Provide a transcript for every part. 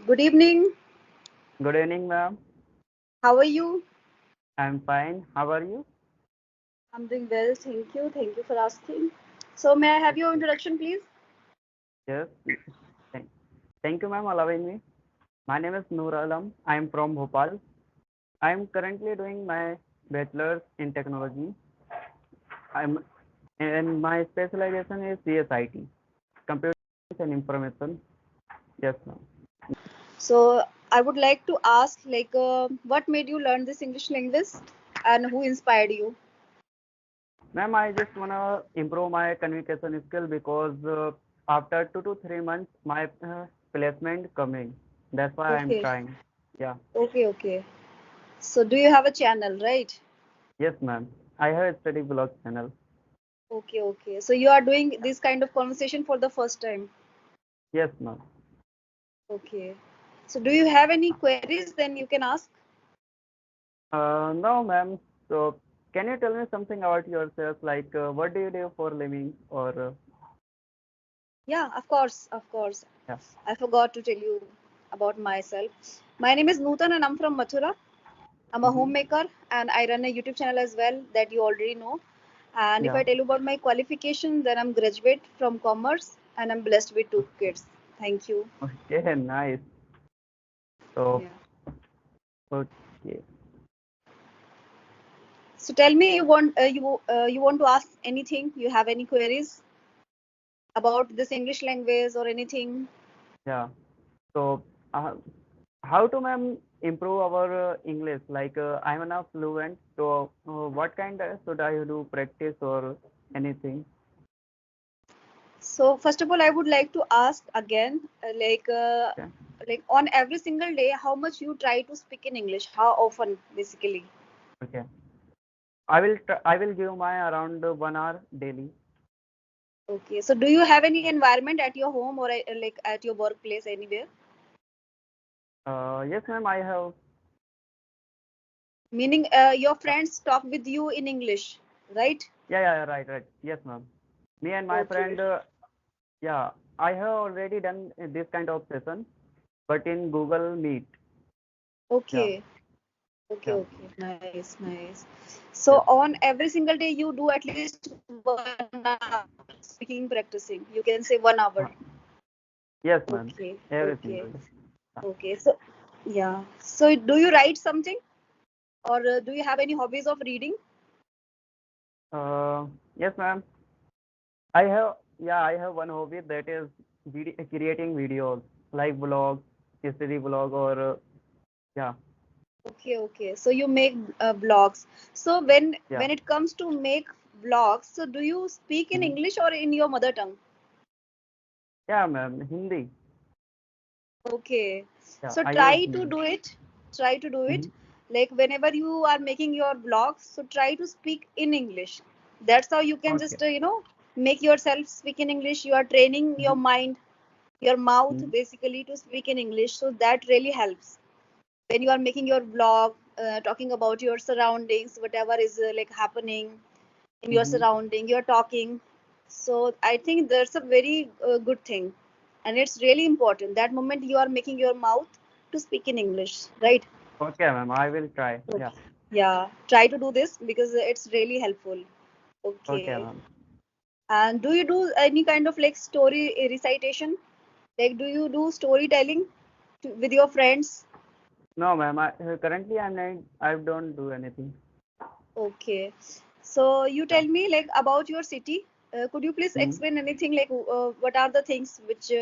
Good evening. Good evening, ma'am. How are you? I'm fine. How are you? I'm doing well, thank you. Thank you for asking. So, may I have your Okay. introduction, please? Yes. Thank, thank you, ma'am, allowing me. My name is Nooran. I am from Bhopal. I am currently doing my bachelor's in technology. I'm and my specialization is CSIT, Computer Science and Information. Yes, ma'am. So, I would like to ask, what made you learn this English language, and who inspired you? Ma'am, I just wanna improve my communication skill because after 2 to 3 months, my placement coming. That's why I'm Okay, trying. Yeah. okay. So, do you have a channel, right? Yes, ma'am. I have a study blog channel. Okay. So, you are doing this kind of conversation for the first time. Yes, ma'am. Okay. So, do you have any queries? Then you can ask. No, ma'am. So, can you tell me something about yourself? Like, what do you do for living? Or, Yeah, of course. yeah, I forgot to tell you about myself. My name is Nootan and I'm from Mathura. I'm a mm-hmm. homemaker and I run a YouTube channel as well that you already know. And if Yeah. I tell you about my qualification, then I'm graduate from commerce and I'm blessed with two kids. Thank you. Okay, nice. So, Yeah. okay. So tell me, you want to ask anything? You have any queries about this English language or anything? Yeah. So, uh, how to, ma'am, improve our English? Like, I'm not fluent. So, what kind of should I do practice or anything? So first of all, I would like to ask again, Okay. like on every single day, how much you try to speak in English? How often, basically? Okay. I will give my around 1 hour daily. Okay. So do you have any environment at your home or like at your workplace anywhere? Yes, ma'am. I have. Meaning, your Yeah. friends talk with you in English, right? Yeah. Right. Yes, ma'am. Me and my Okay. friend, yeah, I have already done this kind of session, but in Google Meet. Yeah, Okay. Okay. yeah, Okay. Nice. So yes, on every single day, you do at least 1 hour speaking practicing. You can say 1 hour. yes, ma'am. Okay. Every Okay. single day. Okay. So yeah. So do you write something or do you have any hobbies of reading? Yes, ma'am. I have, yeah, I have one hobby that is creating videos like vlogs, history vlog, or yeah, Okay. So you make vlogs. So when yeah, when it comes to make vlogs, so do you speak in mhm. English or in your mother tongue? Yeah, ma'am. Hindi. Okay. Yeah, So I use try to Hindi. do it. Try to do it. Mhm. Like whenever you are making your vlogs, so try to speak in English. That's how you can Okay. just make yourself speak in English. You are training your Mhm. mind, your mouth Mhm. basically to speak in English. So that really helps when you are making your vlog, talking about your surroundings, whatever is like happening in your Mhm. surrounding, you're talking. So I think that's a very good thing, and it's really important that moment you are making your mouth to speak in English, right? Okay, ma'am. I will try. Yeah. Okay. Yeah, try to do this because it's really helpful. Okay, Okay. ma'am. And do you do any kind of like story recitation? Like, do you do storytelling with your friends? No, ma'am. Currently I'm not. I don't do anything. Okay. So you Yeah. tell me like about your city. Could you please Mhm. explain anything like what are the things which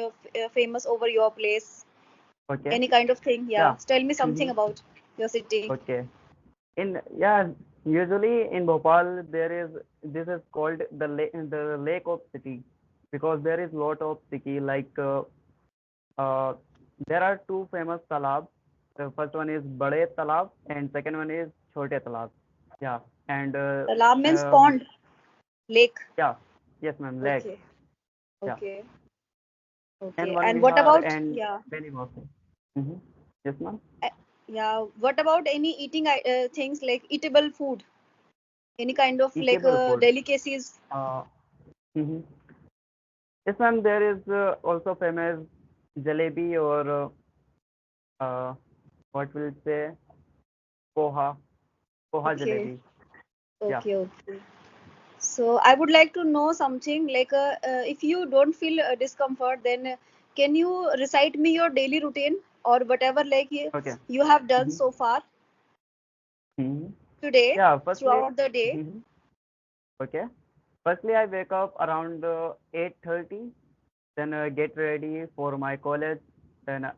famous over your place? Okay. Any kind of thing? Yeah. Yeah. Tell me something Mhm. about your city. Okay. In yeah, usually in Bhopal there is this is called the lake of city because there is lot of city like uh, there are two famous talab. The first one is Bade Talab and second one is Chote Talab. Yeah, and Talam means pond, lake. yeah, yes, ma'am, lake. Okay. Yeah, Okay. and Okay. one And what Vihar about and yeah? many more things. Mm-hmm. Yes, ma'am. uh, Yeah. What about any eating things like eatable food? Any kind of like Eatable food. delicacies? Uh, mhm. Yes, ma'am. There is also famous jalebi or uh, what will say, poha, poha Okay, jalebi. Yeah. okay, okay. So I would like to know something like if you don't feel discomfort, then can you recite me your daily routine or whatever like Okay. you have done Mm-hmm. so far Mm-hmm. today Yeah. Firstly, throughout the day? mhm. Okay. Firstly, I wake up around 8:30. Then get ready for my college. Then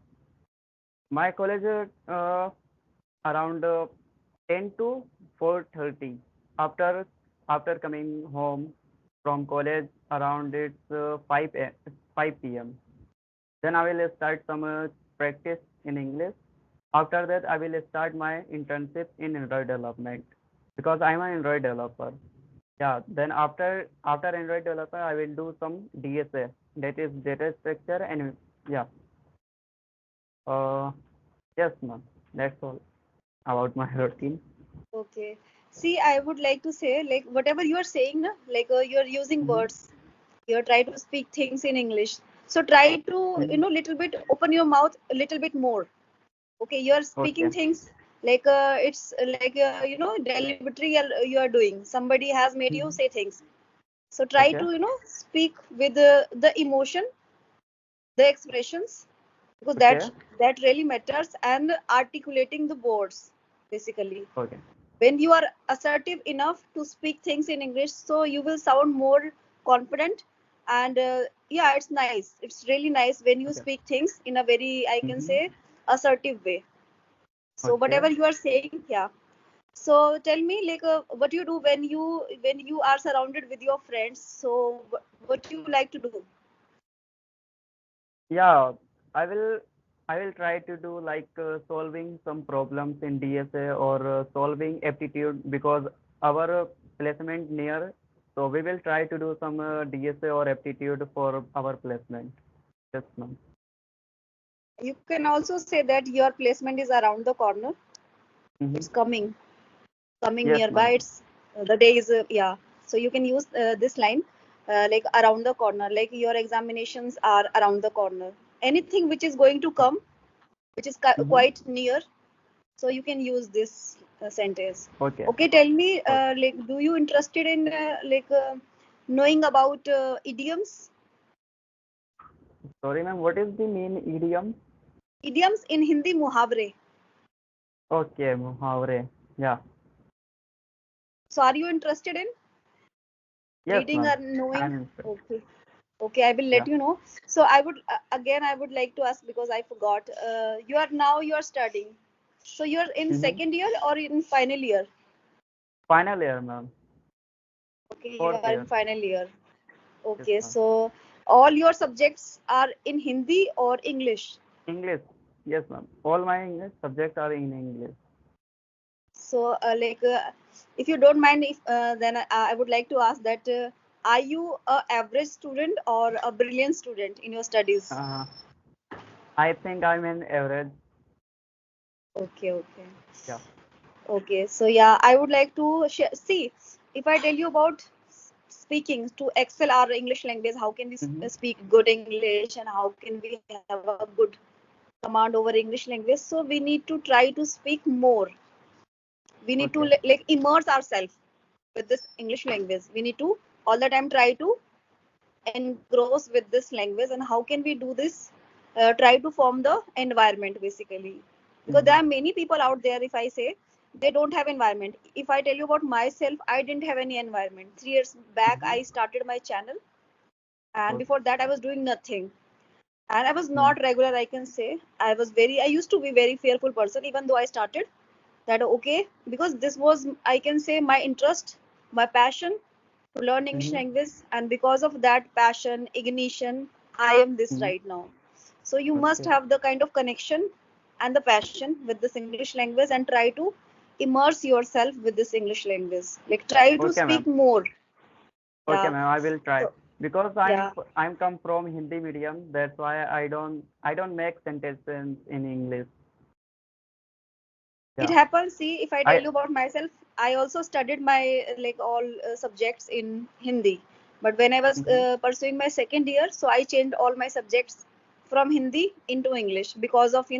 my college around 10 to 4:30. After coming home from college around it's 5 p.m. Then I will start some practice in English. After that, I will start my internship in Android development because I'm an Android developer. Yeah. Then after Android developer, I will do some DSA, that is data structure, and yeah. Uh, yes, ma'am. That's all about my routine. Okay. See, I would like to say like whatever you are saying, na, like you are using Mm-hmm. words. You are trying to speak things in English. So try to Mm-hmm. little bit open your mouth a little bit more. Okay, you are speaking Okay. things like it's like delivery you are doing. Somebody has made you Mm-hmm. say things. So try Okay. to speak with the emotion, the expressions, because Okay. that really matters, and articulating the words basically. Okay. When you are assertive enough to speak things in English, so you will sound more confident, and yeah, it's nice. It's really nice when you Okay. speak things in a very, I can Mm-hmm. say, assertive way. So Okay. whatever you are saying, yeah. So tell me, like, what you do when you are surrounded with your friends. So what you like to do? Yeah, I will I will try to do like solving some problems in DSA or solving aptitude because our placement near, so we will try to do some DSA or aptitude for our placement. Yes, ma'am. You can also say that your placement is around the corner. Mm-hmm. It's coming Yes, nearby. ma'am. It's the day is yeah. So you can use this line like around the corner. Like your examinations are around the corner. Anything which is going to come, which is Mm-hmm. quite near, so you can use this sentence. Okay. Okay, tell me, Okay. like, do you interested in knowing about idioms? Sorry, ma'am. What is the main idiom? Idioms in Hindi, muhavre. Okay, muhavre. Yeah. So are you interested in Yes, reading ma'am. or knowing? I'm interested. Okay. Okay, I will let Yeah. you know. So I would again I would like to ask because I forgot. You are studying. So you are in Mm-hmm. second year or in final year? Final year, ma'am. Okay, you Fourth are in year. final year. Yes, Okay, ma'am. so all your subjects are in Hindi or English? English. Yes, ma'am. All my English subjects are in English. So like if you don't mind, if then I would like to ask that are you a average student or a brilliant student in your studies? Uh, I think I'm an average. Okay, okay. Yeah. Okay, so yeah, I would like to see if I tell you about speaking to excel our English language, how can we Mm-hmm. speak good English and how can we have a good command over English language? So we need to try to speak more. We need to Okay. like immerse ourselves with this English language. We need to all the time try to engross with this language, and how can we do this? Try to form the environment basically, because there Mm-hmm. are many people out there. If I say they don't have environment, if I tell you about myself, I didn't have any environment. 3 years back Mm-hmm. I started my channel, and Okay. before that I was doing nothing, and I was Mm. not regular, I can say. I used to be very fearful person even though I started that. Okay, because this was, I can say, my interest, my passion to learn English Mm-hmm. language, and because of that passion, ignition, I am this Mm-hmm. right now. So you must Okay. have the kind of connection and the passion with this English language, and try to immerse yourself with this English language. Like try to Okay, speak ma'am. more. Okay, Yeah. ma'am. I will try So because yeah. I'm come from Hindi medium. That's why I don't make sentences in English. It Yeah. happens. See, if I tell I. you about myself, I also studied my like all subjects in Hindi. But when I was Mm-hmm. pursuing my second year, so I changed all my subjects from Hindi into English because of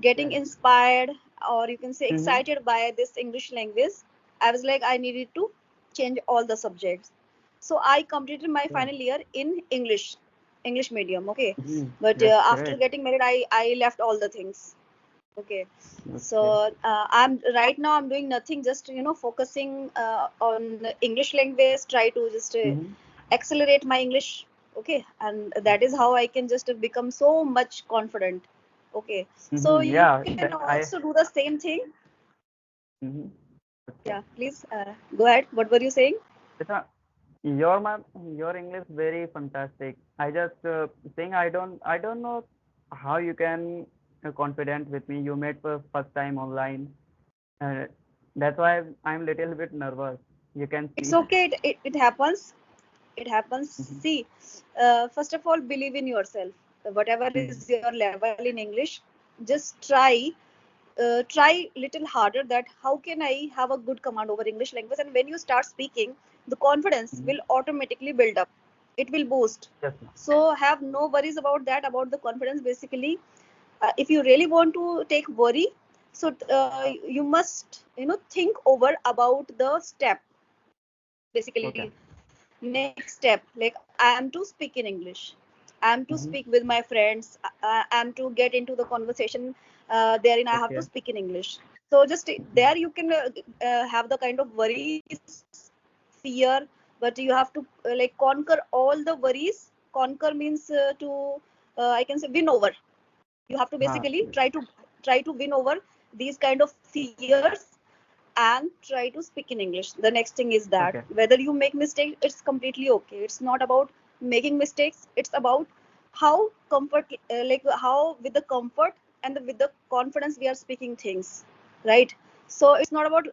getting Okay. inspired, or you can say Mm-hmm. excited by this English language, I was like, I needed to change all the subjects. So I completed my Yeah. final year in English medium. Okay, Mm-hmm. but That's after great. getting married, I left all the things. Okay, so Okay. I'm right now I'm doing nothing, just focusing on English language, try to just Mm-hmm. accelerate my English. Okay, and that is how I can just become so much confident. Okay, so Mm-hmm. you Yeah. can That also I. do the same thing. Mm-hmm. Yeah, Okay. please go ahead. What were you saying? It's a, your ma'am, your English very fantastic. I just think I don't know how you can confident with me. You met for first time online. Uh, that's why I'm little bit nervous. You can It's see. okay. It happens. It happens. Mm-hmm. See, first of all, believe in yourself. Whatever is Mm-hmm. your level in English, just try little harder, that how can I have a good command over English language. And when you start speaking, the confidence Mm-hmm. will automatically build up, it will boost. Yes, ma'am. So have no worries about that, about the confidence. Basically, if you really want to take worry, so you must think over about the step. Okay. Basically, next step, like I am to speak in English, I am to speak Mm-hmm. with my friends, I am to get into the conversation, therein I have to Okay. speak in English. So just Mm-hmm. there you can have the kind of worries, fear, but you have to like conquer all the worries. Conquer means to I can say win over. You have to Huh. basically try to win over these kind of fears, and try to speak in English. The next thing is that Okay. whether you make mistakes, it's completely okay. It's not about making mistakes. It's about how comfort, like how with the comfort and with the confidence we are speaking things, right? So it's not about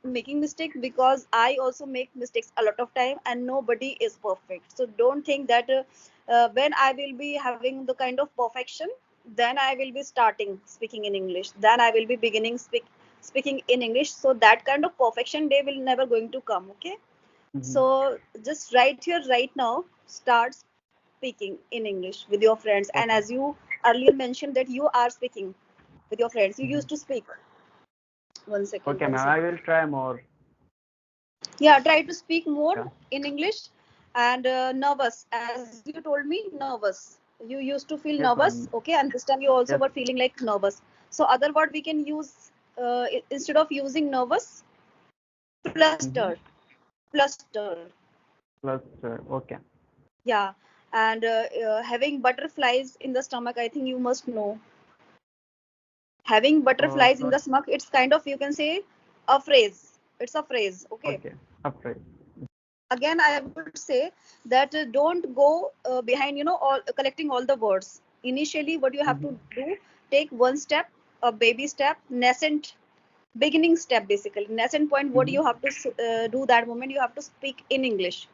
making mistake, because I also make mistakes a lot of time, and nobody is perfect. So don't think that when I will be having the kind of perfection, then I will be starting speaking in English. Then I will be beginning speaking in English. So that kind of perfection day will never going to come. Okay. Mm-hmm. So just right here, right now, start speaking in English with your friends. And Okay. as you earlier mentioned that you are speaking with your friends, you Mm-hmm. used to speak. One second, Okay, one ma'am. I second. will try more. Yeah, try to speak more Yeah. in English. And nervous, as you told me, nervous. You used to feel Yes, nervous. ma'am. Okay, and this time you also Yes. were feeling like nervous. So other word we can use, instead of using nervous, Mm-hmm. flustered. Flustered. Plus, okay. Yeah, and having butterflies in the stomach, I think you must know. Having butterflies in Plus, the stomach, it's kind of, you can say, a phrase. It's a phrase. Okay. okay. Afraid. Again, I would say that don't go behind, all collecting all the words. Initially, what you have Mm-hmm. to do, take one step, a baby step, nascent beginning step. Basically, nascent point, what Mm-hmm. you have to do that moment, you have to speak in English.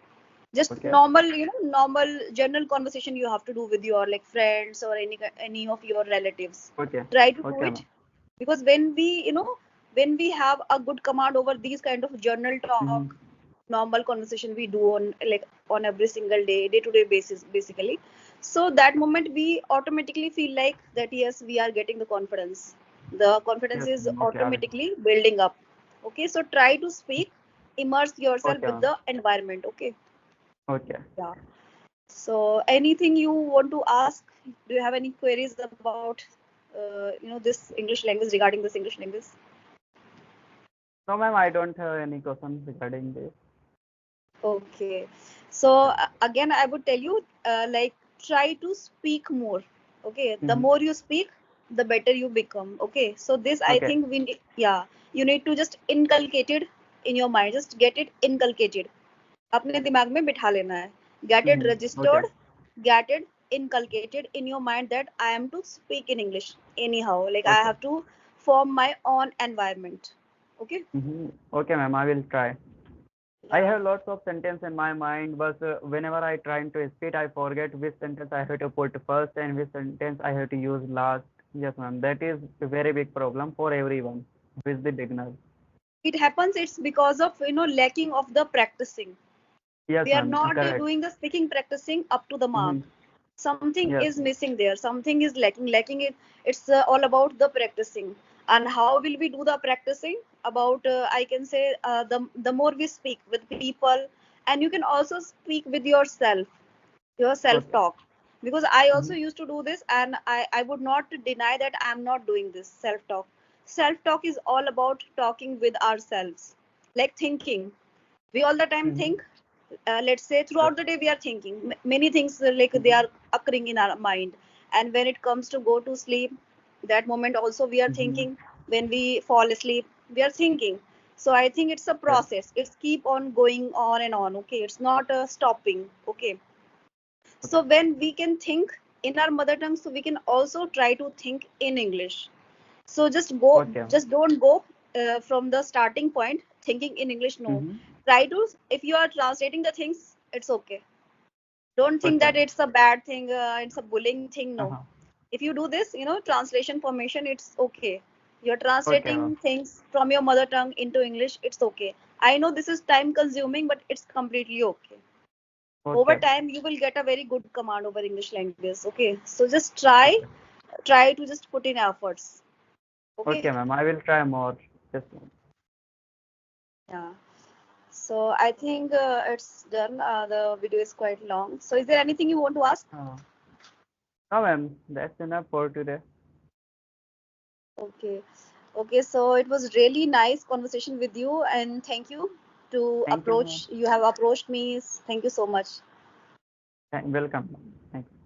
Just Okay. normal, normal general conversation you have to do with your like friends or any of your relatives. Okay. Try to do Okay, it, ma'am. because when we have a good command over these kind of journal Mm-hmm. talk, normal conversation we do on like on every single day to day basis, basically. So that moment we automatically feel like that, yes, we are getting the confidence. The confidence Yes, is ma'am. Okay, I will. automatically building up. Okay, so try to speak, immerse yourself Okay, with ma'am. the environment. Okay. Okay. Yeah. So anything you want to ask? Do you have any queries about this English language, regarding this English language? No, ma'am, I don't have any questions regarding this. Okay. So again, I would tell you, like try to speak more. Okay. The Mm-hmm. more you speak, the better you become. Okay. So this, I Okay. think we need, yeah, you need to just inculcate it in your mind. Just get it inculcated. अपने दिमाग में बिठा लेना है. Get it Mm-hmm. Okay. registered, get it inculcated in your mind that I am to speak in English anyhow. Like I Okay. have to form my own environment. Okay. Mm-hmm. Okay, ma'am, I will try. I Yeah. have lots of sentence in my mind, but whenever I try to speak, I forget which sentence I have to put first and which sentence I have to use last. Yes, ma'am. That is a very big problem for everyone who is the beginner. It happens, it's because of lacking of the practicing. Yes, We are ma'am. not Correct. doing the speaking practicing up to the mark. Mm-hmm. something Yes. is missing there, something is lacking it. It's all about the practicing. And how will we do the practicing? About I can say, the more we speak with people, and you can also speak with yourself, your self Okay. talk. Because I also Mm-hmm. used to do this, and I would not deny that I'm not doing this self talk. Self talk is all about talking with ourselves, like thinking. We all the time Mm-hmm. think, let's say Yes. throughout the day we are thinking many things, like they Mm-hmm. are occurring in our mind. And when it comes to go to sleep, that moment also we are Mm-hmm. thinking. When we fall asleep, we are thinking. So I think it's a Yes. process, it's keep on going on and on. Okay, it's not stopping. Okay, Okay. so when we can think in our mother tongue, so we can also try to think in English. So Okay. just don't go from the starting point thinking in English. No, Mm-hmm. try to, if you are translating the things, it's okay. Don't think Okay. that it's a bad thing, it's a bullying thing. No, Uh-huh. if you do this, translation formation, it's okay. You're Okay, translating ma'am. things from your mother tongue into English, it's okay. I know this is time consuming, but it's completely okay. Over Okay. time you will get a very good command over English language. Okay, so just try Okay. to just put in efforts. Okay. Okay, ma'am. I will try more. Yes, ma'am. Yeah, so I think it's done. The video is quite long, so is there anything you want to ask? Uh, no, ma'am. That's enough for today. Okay. Okay, so it was really nice conversation with you, and thank you to Thank you, ma'am. approach, you have approached me. Thank you so much. Welcome, ma'am. Thank you.